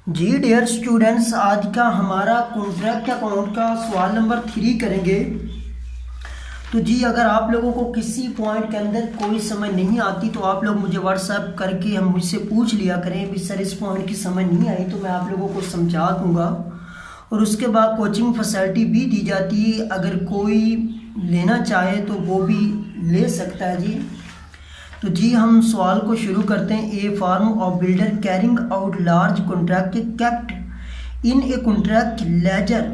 जी dear students, आज का हमारा कॉन्ट्रैक्ट अकाउंट का सवाल नंबर 3 करेंगे। तो जी अगर आप लोगों को किसी पॉइंट के अंदर कोई समझ नहीं आती तो आप लोग मुझे व्हाट्सएप करके हम मुझसे पूछ लिया करें भी सर इस पॉइंट की समझ नहीं आई, तो मैं आप लोगों को समझा दूंगा। और उसके बाद कोचिंग फैसिलिटी भी दी जाती है, अगर कोई लेना चाहे तो वो भी ले सकता है जी। तो जी हम सवाल को शुरू करते हैं। A farm of builder carrying out large contract kept in a contract ledger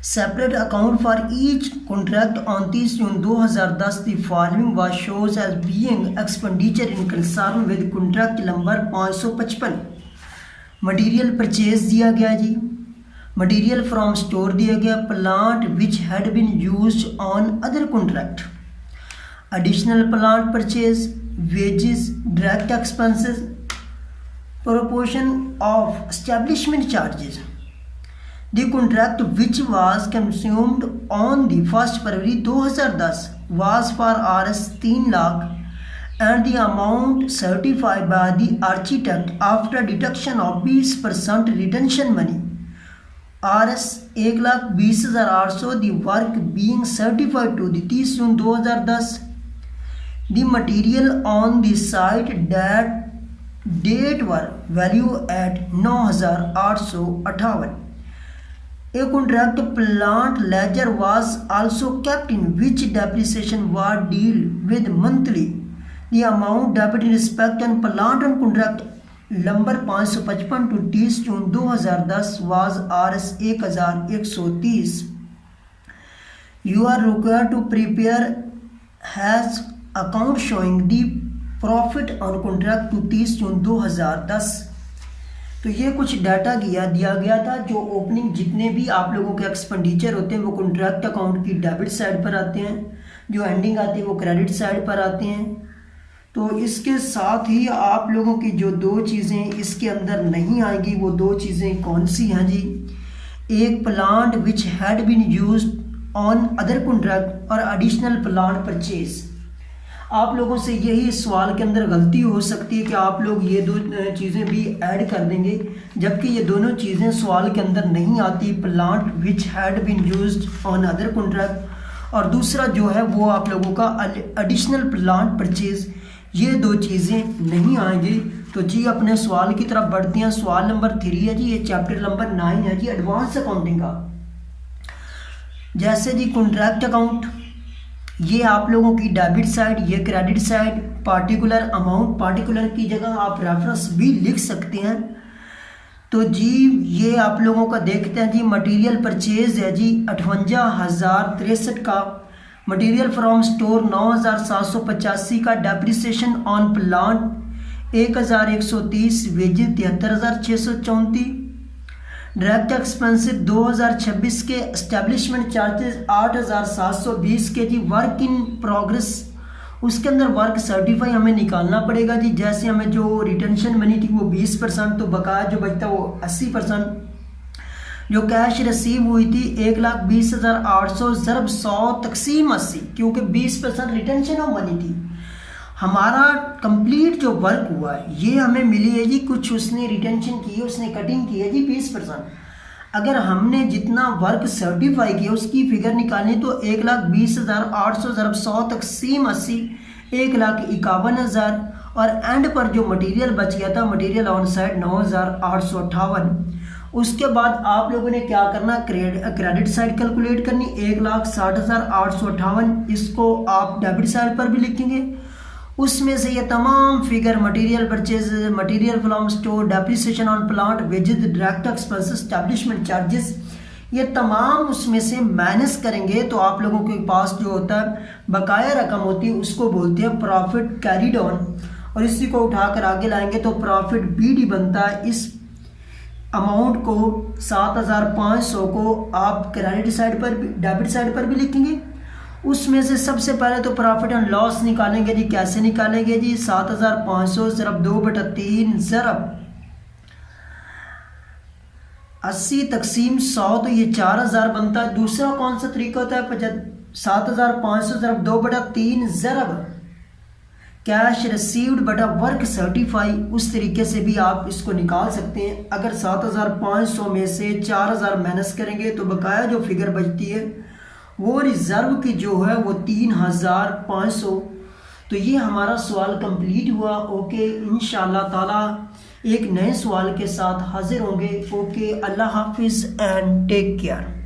separate account for each contract on 30 June 2010 the following was shows as being expenditure in concern with contract number 555। Material purchase दिया गया जी, material from store दिया गया, plant which had been used on other contract, additional plant purchase, wages, direct expenses, proportion of establishment charges. The contract which was consumed on the 1st February 2010 was for Rs 3 lakh and the amount certified by the architect after deduction of 20% retention money Rs 1,20,800, the work being certified to the 30 June 2010. The material on the site that date were valued at 9,858. A contract plant ledger was also kept in which depreciation was dealt with monthly. The amount debited in respect and plant on contract number 555 to 30 June 2010 was Rs 1,130. You are required to prepare has account showing the profit on contract to 30 June 2010। तो ये कुछ data दिया गया था। जो opening जितने भी आप लोगों के एक्सपेंडिचर होते हैं वो कॉन्ट्रैक्ट अकाउंट की डेबिट साइड पर आते हैं, जो एंडिंग आती है वो क्रेडिट साइड पर आते हैं। तो इसके साथ ही आप लोगों की जो दो चीज़ें इसके अंदर नहीं आएंगी वो दो चीज़ें कौन सी हैं जी। एक plant which had been used on other contract और एडिशनल प्लांट परचेज। आप लोगों से यही सवाल के अंदर गलती हो सकती है कि आप लोग ये दो चीज़ें भी ऐड कर देंगे, जबकि ये दोनों चीज़ें सवाल के अंदर नहीं आती। Plant which had been used on other contract और दूसरा जो है वो आप लोगों का एडिशनल प्लांट परचेज, ये दो चीज़ें नहीं आएंगी। तो जी अपने सवाल की तरफ बढ़ते हैं। सवाल नंबर 3 है जी, ये चैप्टर नंबर 9 है जी एडवांस अकाउंटिंग का। जैसे जी कॉन्ट्रैक्ट अकाउंट, ये आप लोगों की डेबिट साइड, ये credit side, particular amount, particular की जगह आप रेफरेंस भी लिख सकते हैं। तो जी ये आप लोगों का देखते हैं जी। मटेरियल परचेज है जी 58,063 का, मटेरियल फ्रॉम स्टोर 9,785 का, depreciation on plant 1,130, wages 73,634, direct expensive 2026 के, एस्टेब्लिशमेंट चार्जेस 8,720 के जी। वर्क इन प्रोग्रेस, उसके अंदर वर्क सर्टिफाई हमें निकालना पड़ेगा जी। जैसे हमें जो रिटेंशन मनी थी वो 20%, तो बकाया जो बचता वो 80%। जो कैश रिसीव हुई थी 1,20,800 ज़रब 100 तकसीम 80, क्योंकि 20% रिटेंशन ऑफ मनी थी। हमारा कंप्लीट जो वर्क हुआ है ये हमें मिली है जी, कुछ उसने रिटेंशन की है, उसने कटिंग की है जी 20%। अगर हमने जितना वर्क सर्टिफाई किया उसकी फिगर निकालनी तो 1,20,800 ज़रब 100 तकसीम 80, 1,51,000। और एंड पर जो मटेरियल बच गया था, मटेरियल ऑन साइड 9,858। उसके बाद आप लोगों ने क्या करना, क्रेडिट साइड कैलकुलेट करनी 1,60,858, इसको आप डेबिट साइड पर भी लिखेंगे। उसमें से ये तमाम figure material purchase, material from store, depreciation on plant, wages, direct expenses, establishment charges, ये तमाम उसमें से माइनस करेंगे तो आप लोगों के पास जो होता है बकाया रकम होती है उसको बोलते हैं प्रॉफिट कैरीड ऑन। और इसी को उठाकर आगे लाएंगे तो प्रॉफिट बीडी बनता है। इस अमाउंट को 7,500 को आप क्रेडिट साइड पर भी, डेबिट साइड पर भी लिखेंगे। उसमें से सबसे पहले तो प्रॉफिट एंड लॉस निकालेंगे जी। कैसे निकालेंगे जी, 7,500 ज़रब 2/3 ज़रब 80 तकसीम 100, तो ये 4,000 बनता है। दूसरा कौन सा तरीका होता है, 7,500 ज़रब 2/3 ज़रब कैश रिसीव्ड बटा वर्क सर्टिफाई, उस तरीके से भी आप इसको निकाल सकते हैं। अगर 7,500 में से 4,000 माइनस करेंगे तो बकाया जो फिगर बचती है वो रिज़र्व की जो है वो 3,500। तो ये हमारा सवाल कंप्लीट हुआ। ओके, इंशाअल्लाह ताला एक नए सवाल के साथ हाजिर होंगे। ओके, अल्लाह हाफिज़ एंड टेक केयर।